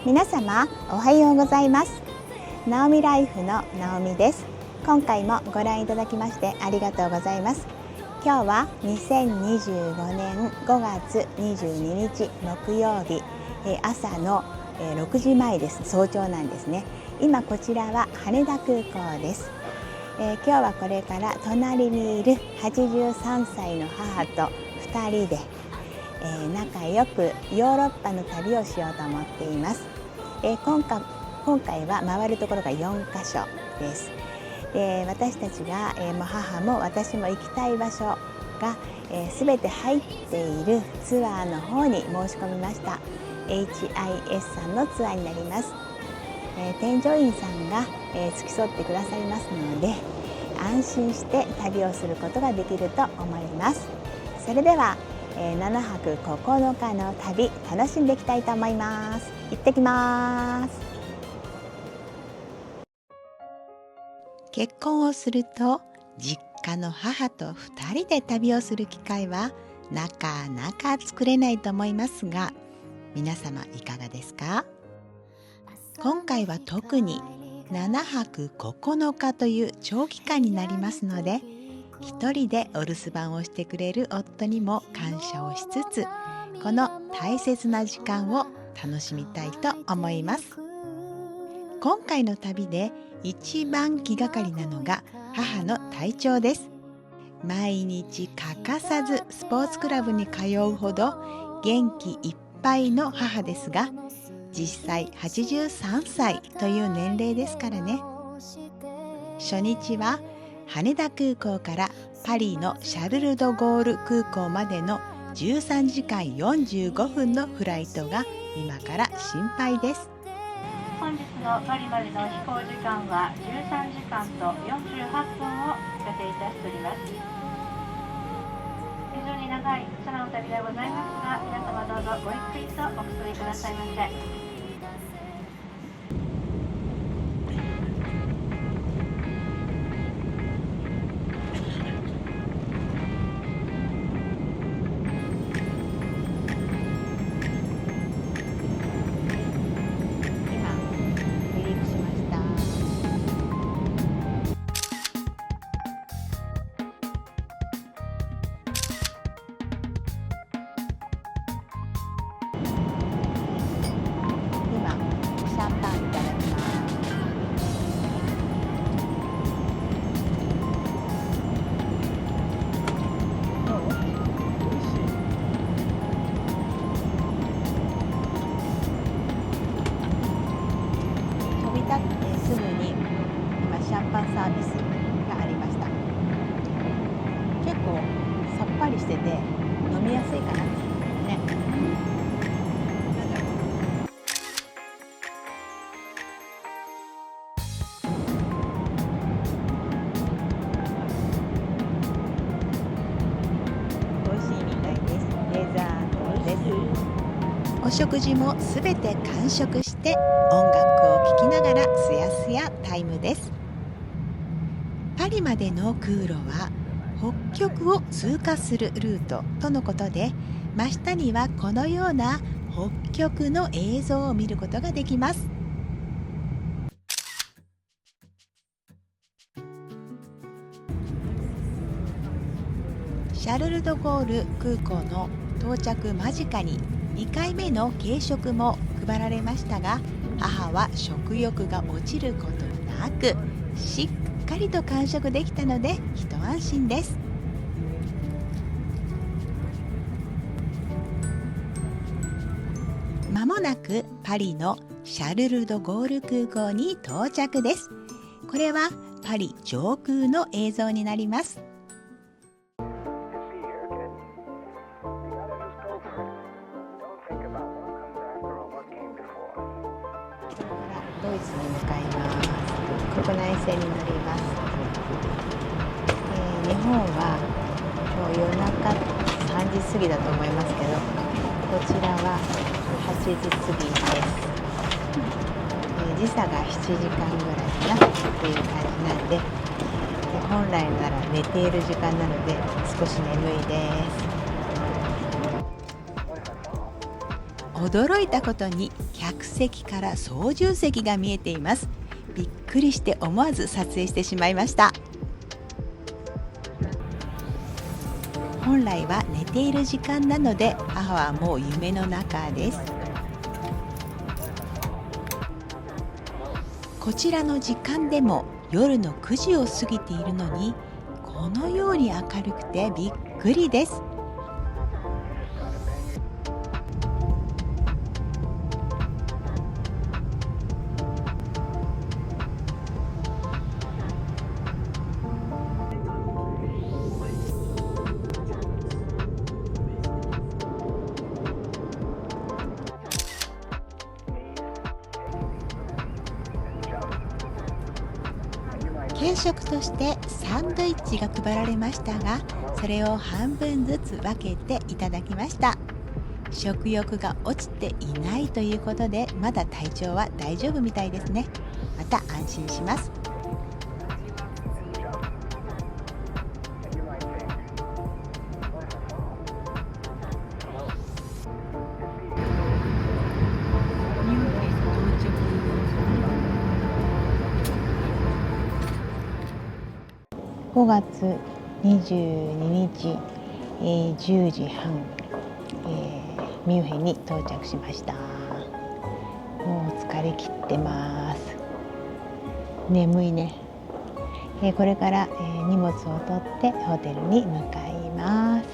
皆様おはようございます。ナオミライフのナオミです。今回もご覧いただきましてありがとうございます。今日は2025年5月22日木曜日、朝の6時前です。早朝なんですね。今こちらは羽田空港です。今日はこれから隣にいる83歳の母と2人で、仲良くヨーロッパの旅をしようと思っています。今回は回るところが4カ所です。私たちが、母も私も行きたい場所が、全て入っているツアーの方に申し込みました。 HIS さんのツアーになります。添乗員さんが、付き添ってくださいますので、安心して旅をすることができると思います。それでは、7泊9日の旅楽しんでいきたいと思います。行ってきます。結婚をすると実家の母と2人で旅をする機会はなかなか作れないと思いますが、皆様いかがですか？今回は特に7泊9日という長期間になりますので、一人でお留守番をしてくれる夫にも感謝をしつつ、この大切な時間を楽しみたいと思います。今回の旅で一番気がかりなのが母の体調です。毎日欠かさずスポーツクラブに通うほど元気いっぱいの母ですが、実際83歳という年齢ですからね。初日は羽田空港からパリのシャルル・ド・ゴール空港までの13時間45分のフライトが今から心配です。本日のパリまでの飛行時間は13時間と48分を予定いたしております。非常に長い空の旅でございますが、皆様どうぞごゆっくりとおくつろぎくださいませ。すぐに今シャンパンサービスがありました。結構さっぱりしてて飲みやすいかなね。美味しいみたいです。デザートです。お食事もすべて完食して音楽を聴きながらすやすやタイムです。パリまでの空路は北極を通過するルートとのことで、真下にはこのような北極の映像を見ることができます。シャルル・ド・ゴール空港の到着間近に2回目の軽食も配られましたが、母は食欲が落ちることなくしっかりと完食できたので一安心です。まもなくパリのシャルル・ド・ゴール空港に到着です。これはパリ上空の映像になります。ドイツに向かいます。国内線に乗ります。日本は今日夜中3時過ぎだと思いますけど、こちらは8時過ぎです。時差が7時間ぐらいかなっていう感じなんで、本来なら寝ている時間なので少し眠いです。驚いたことに客席から操縦席が見えています。びっくりして思わず撮影してしまいました。本来は寝ている時間なので、母はもう夢の中です。こちらの時間でも夜の9時を過ぎているのに、このように明るくてびっくりです。軽食としてサンドイッチが配られましたが、それを半分ずつ分けていただきました。食欲が落ちていないということで、まだ体調は大丈夫みたいですね。また安心します。5月22日、10時半、ミュンヘンに到着しました。もう疲れ切ってます。眠いね。これから、荷物を取ってホテルに向かいます。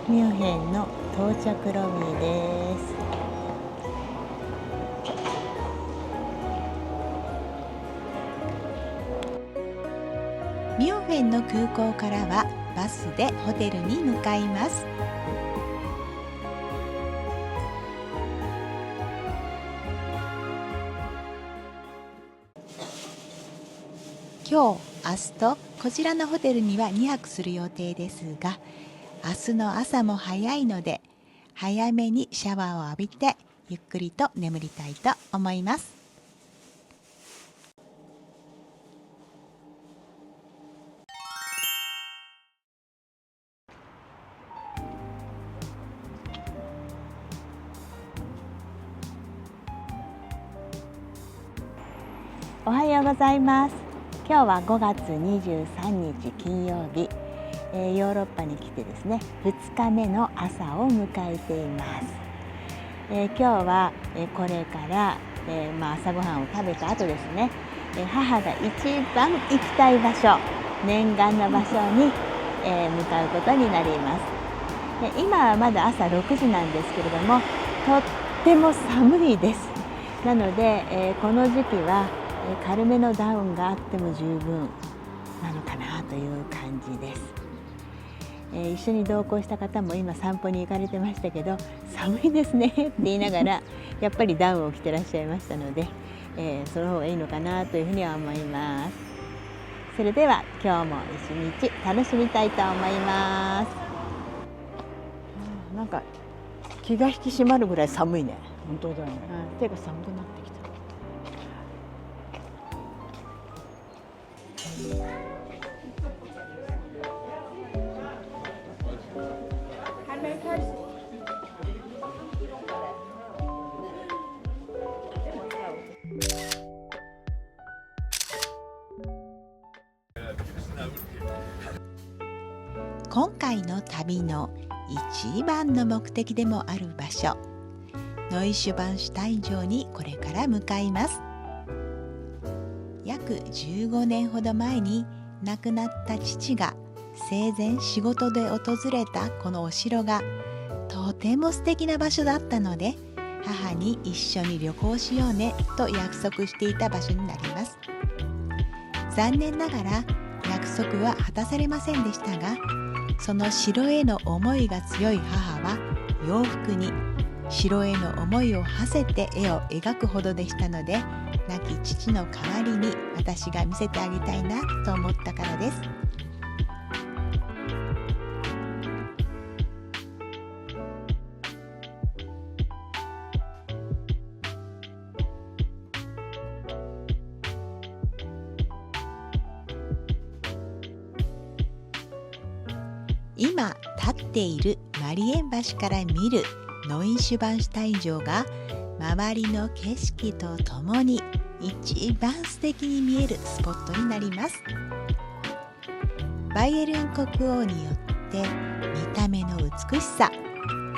ミュンヘンの到着ロビーです。ミュンヘンの空港からはバスでホテルに向かいます。今日、明日とこちらのホテルには2泊する予定ですが、明日の朝も早いので早めにシャワーを浴びてゆっくりと眠りたいと思います。おはようございます。今日は5月23日金曜日、ヨーロッパに来てですね、2日目の朝を迎えています。今日は、これから、朝ごはんを食べた後ですね、母が一番行きたい場所、念願の場所に、向かうことになります。今はまだ朝6時なんですけれども、とっても寒いです。なので、この時期は軽めのダウンがあっても十分なのかなという感じです。一緒に同行した方も今散歩に行かれてましたけど、寒いですねって言いながらやっぱりダウンを着てらっしゃいましたので、その方がいいのかなというふうには思います。それでは今日も一日楽しみたいと思います。なんか気が引き締まるぐらい寒いね。本当だよね。手が寒くなってきた。今回の旅の一番の目的でもある場所、ノイシュバンシュタイン城にこれから向かいます。約15年ほど前に亡くなった父が生前仕事で訪れたこのお城がとても素敵な場所だったので、母に一緒に旅行しようねと約束していた場所になります。残念ながら約束は果たされませんでしたが、その城への思いが強い母は洋服に城への思いを馳せて絵を描くほどでしたので、亡き父の代わりに私が見せてあげたいなと思ったからです。今立っているマリエン橋から見るノイシュバンシュタイン城が周りの景色とともに一番素敵に見えるスポットになります。バイエルン国王によって見た目の美しさ、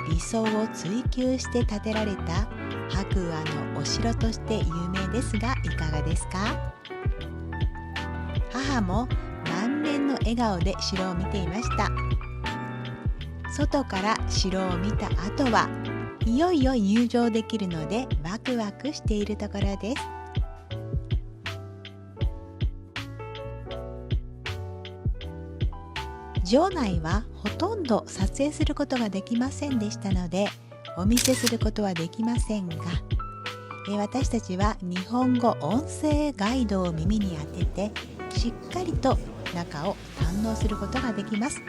理想を追求して建てられた白亜のお城として有名ですが、いかがですか？母も満面の笑顔で城を見ていました。外から城を見た後はいよいよ入場できるのでワクワクしているところです。城内はほとんど撮影することができませんでしたのでお見せすることはできませんが、私たちは日本語音声ガイドを耳に当ててしっかりと中を堪能することができます。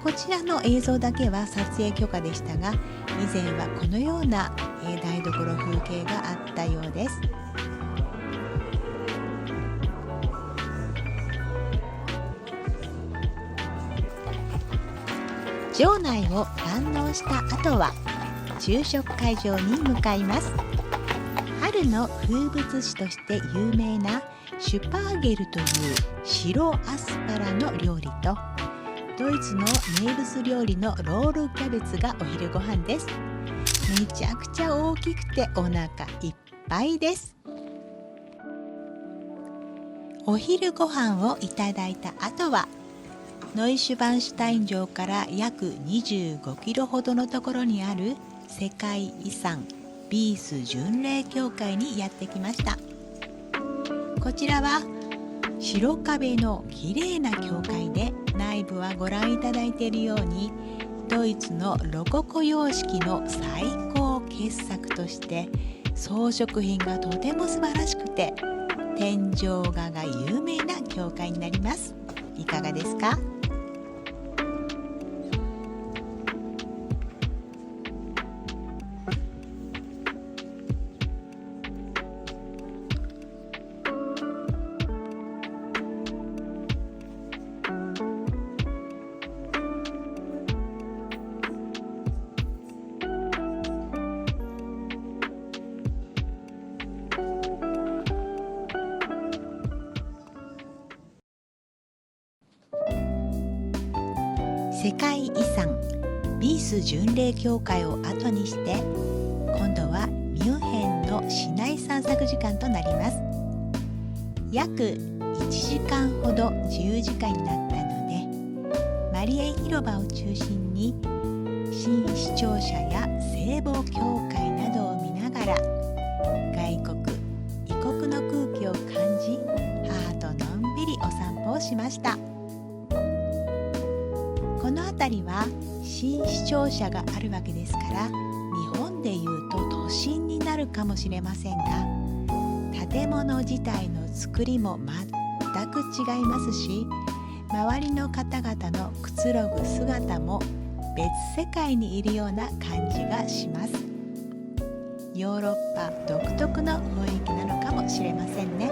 こちらの映像だけは撮影許可でしたが、以前はこのような台所風景があったようです。城内を堪能した後は昼食会場に向かいます。春の風物詩として有名なシュパーゲルという白アスパラの料理とドイツの名物料理のロールキャベツがお昼ご飯です。めちゃくちゃ大きくてお腹いっぱいです。お昼ご飯をいただいた後はノイシュバンシュタイン城から約25キロほどのところにある世界遺産ビース巡礼教会にやってきました。こちらは白壁の綺麗な教会で、内部はご覧いただいているようにドイツのロココ様式の最高傑作として装飾品がとても素晴らしくて天井画が有名な教会になります。いかがですか？世界遺産ビース巡礼教会を後にして今度はミュンヘンの市内散策時間となります。約1時間ほど自由時間になったので、マリエ広場を中心に新市庁舎や聖母教会などを見ながら外国異国の空気を感じ、母とのんびりお散歩をしました。この辺りは新市庁舎があるわけですから、日本でいうと都心になるかもしれませんが、建物自体の作りも全く違いますし、周りの方々のくつろぐ姿も別世界にいるような感じがします。ヨーロッパ独特の雰囲気なのかもしれませんね。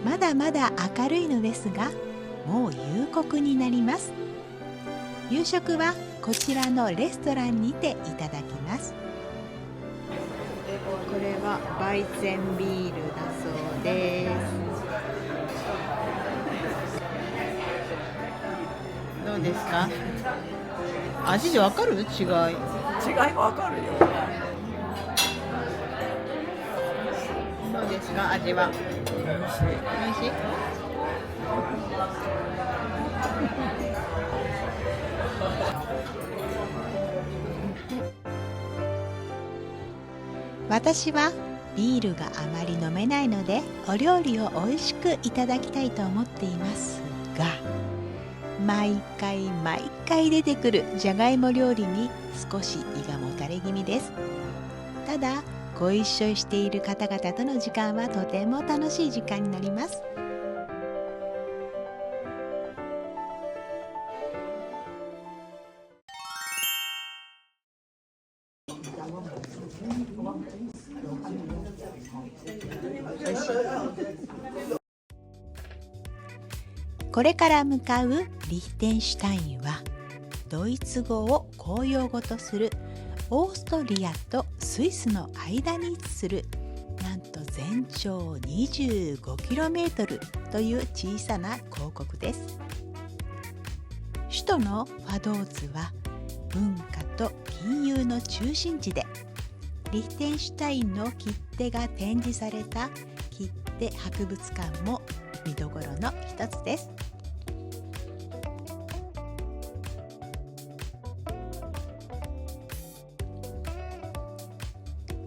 まだまだ明るいのですが、もう夕刻になります。夕食はこちらのレストランにていただきます。これはバイゼンビールだそうです。どうですか？味でわかる？違い。違いわかるよ。ですか、味は。美味しい。私はビールがあまり飲めないので、お料理を美味しくいただきたいと思っていますが、毎回出てくるじゃがいも料理に少し胃がもたれ気味です。ただご一緒している方々との時間はとても楽しい時間になります。これから向かうリヒテンシュタインは、ドイツ語を公用語とするオーストリアとスイスの間に位置する、なんと全長 25km という小さな公国です。首都のファドーツは文化と金融の中心地で、リヒテンシュタインの切手が展示された切手博物館も見どころの一つです。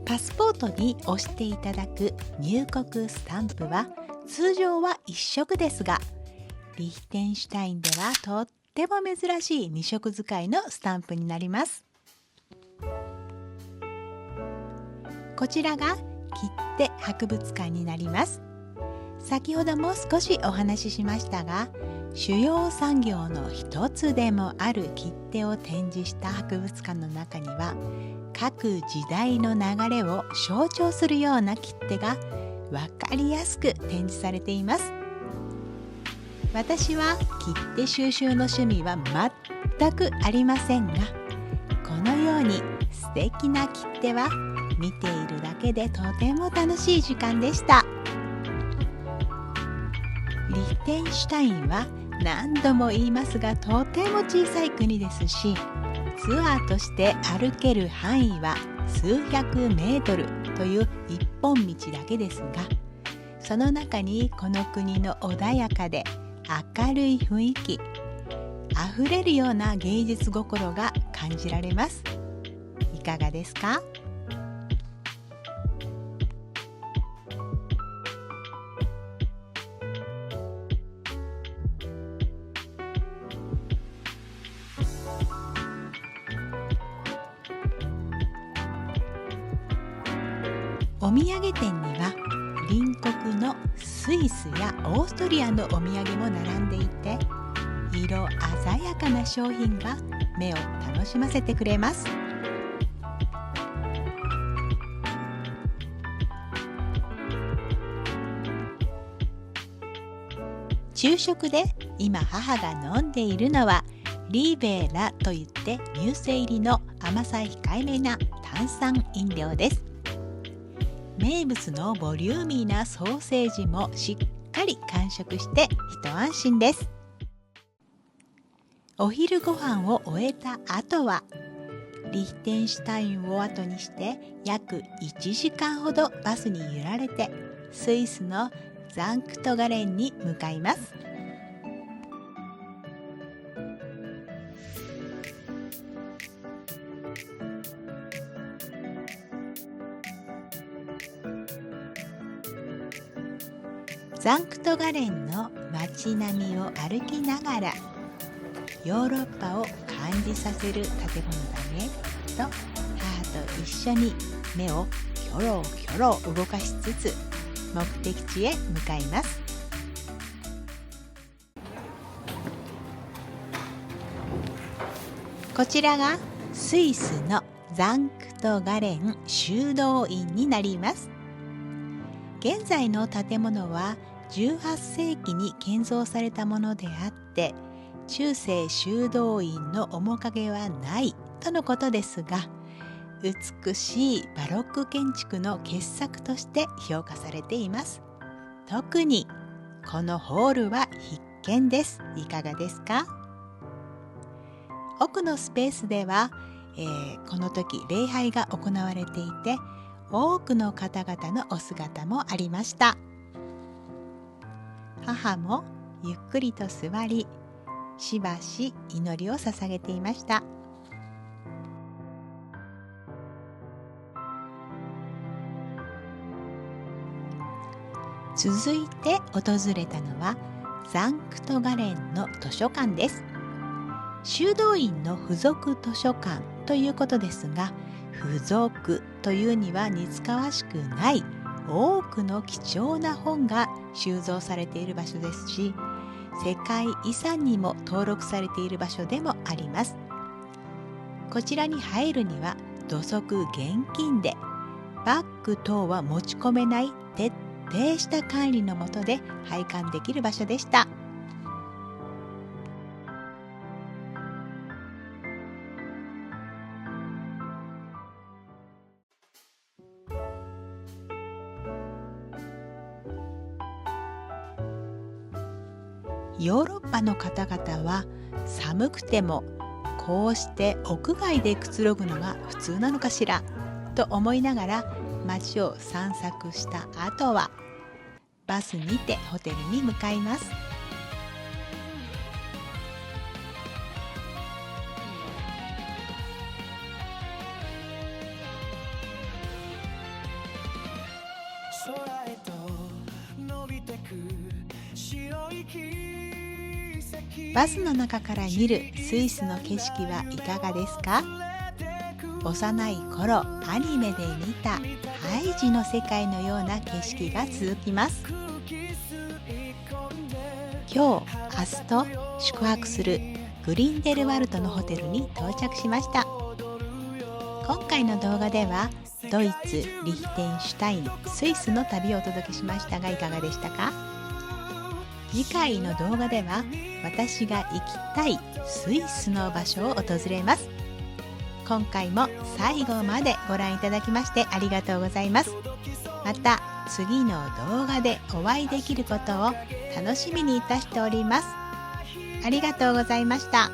パスポートに押していただく入国スタンプは通常は1色ですが、リヒテンシュタインではとっても珍しい2色使いのスタンプになります。こちらが切手博物館になります。先ほども少しお話ししましたが、主要産業の一つでもある切手を展示した博物館の中には、各時代の流れを象徴するような切手が分かりやすく展示されています。私は切手収集の趣味は全くありませんが、このように素敵な切手は見ているだけでとても楽しい時間でした。リヒテンシュタインは何度も言いますが、とても小さい国ですし、ツアーとして歩ける範囲は数百メートルという一本道だけですが、その中にこの国の穏やかで明るい雰囲気、あふれるような芸術心が感じられます。いかがですか？お土産店には隣国のスイスやオーストリアのお土産も並んでいて、色鮮やかな商品が目を楽しませてくれます。昼食で今母が飲んでいるのはリーベーラといって乳製入りの甘さ控えめな炭酸飲料です。名物のボリューミーなソーセージもしっかり完食して一安心です。お昼ご飯を終えた後はリヒテンシュタインを後にして約1時間ほどバスに揺られてスイスのザンクトガレンに向かいます。ザンクトガレンの街並みを歩きながらヨーロッパを感じさせる建物だねと母と一緒に目をキョロキョロ動かしつつ目的地へ向かいます。こちらがスイスのザンクトガレン修道院になります。現在の建物は18世紀に建造されたものであって、中世修道院の面影はないとのことですが、美しいバロック建築の傑作として評価されています。特にこのホールは必見です。いかがですか？奥のスペースでは、この時礼拝が行われていて、多くの方々のお姿もありました。母もゆっくりと座り、しばし祈りを捧げていました。続いて訪れたのはサンクトガレンの図書館です。修道院の付属図書館ということですが、付属というには似つかわしくない多くの貴重な本が収蔵されている場所ですし、世界遺産にも登録されている場所でもあります。こちらに入るには土足厳禁で、バッグ等は持ち込めない徹底した管理の下で拝観できる場所でした。ヨーロッパの方々は寒くてもこうして屋外でくつろぐのが普通なのかしらと思いながら街を散策した後はバスにてホテルに向かいます。バスの中から見るスイスの景色はいかがですか？幼い頃アニメで見たハイジの世界のような景色が続きます。今日、明日と宿泊するグリンデルワルトのホテルに到着しました。今回の動画ではドイツ、リヒテンシュタイン、スイスの旅をお届けしましたが、いかがでしたか？次回の動画では私が行きたいスイスの場所を訪れます。今回も最後までご覧いただきましてありがとうございます。また次の動画でお会いできることを楽しみにいたしております。ありがとうございました。